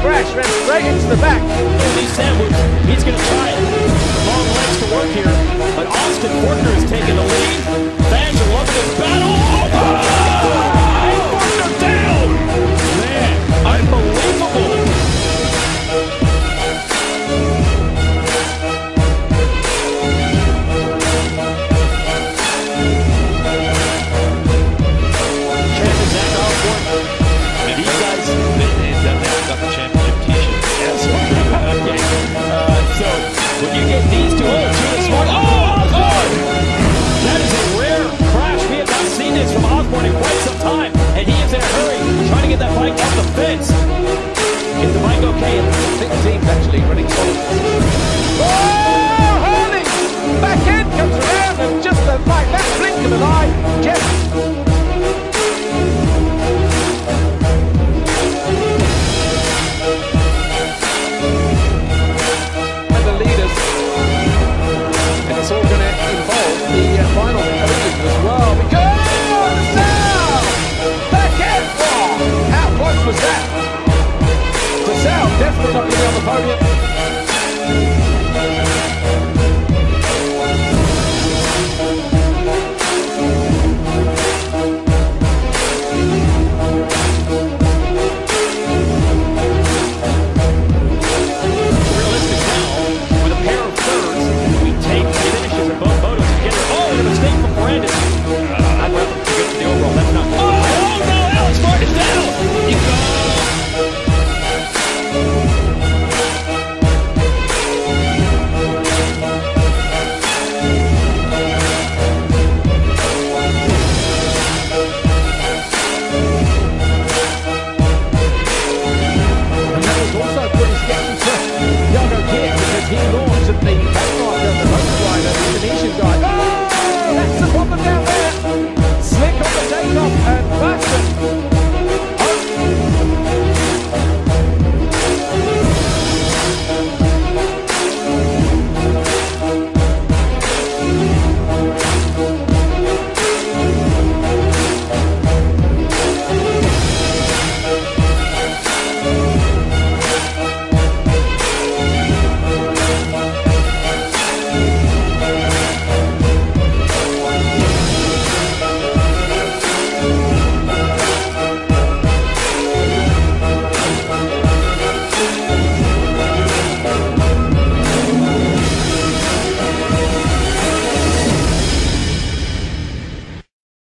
crash, ran straight into the back. He's sandwiched. He's going to try it. Long legs to work here, but Austin Forkner is taking the lead. Fans are loving this battle. And Forkner down. Man, unbelievable. When you get these two, that is a rare crash. We have not seen this from Osborne in quite some time, and he is in a hurry, trying to get that bike off the fence. Is the bike okay? I think the team's actually running solid. Oh, Hurley! Back in, comes around, and just like that blink of an eye, Jeff. It's all going to involve the final podium as well. Because Sal! Back in! Oh, how close was that? Sal definitely not going to be on the podium. Realistic now, with a pair of thirds, we take finishes in both motos together. Oh, and a mistake from Brandon.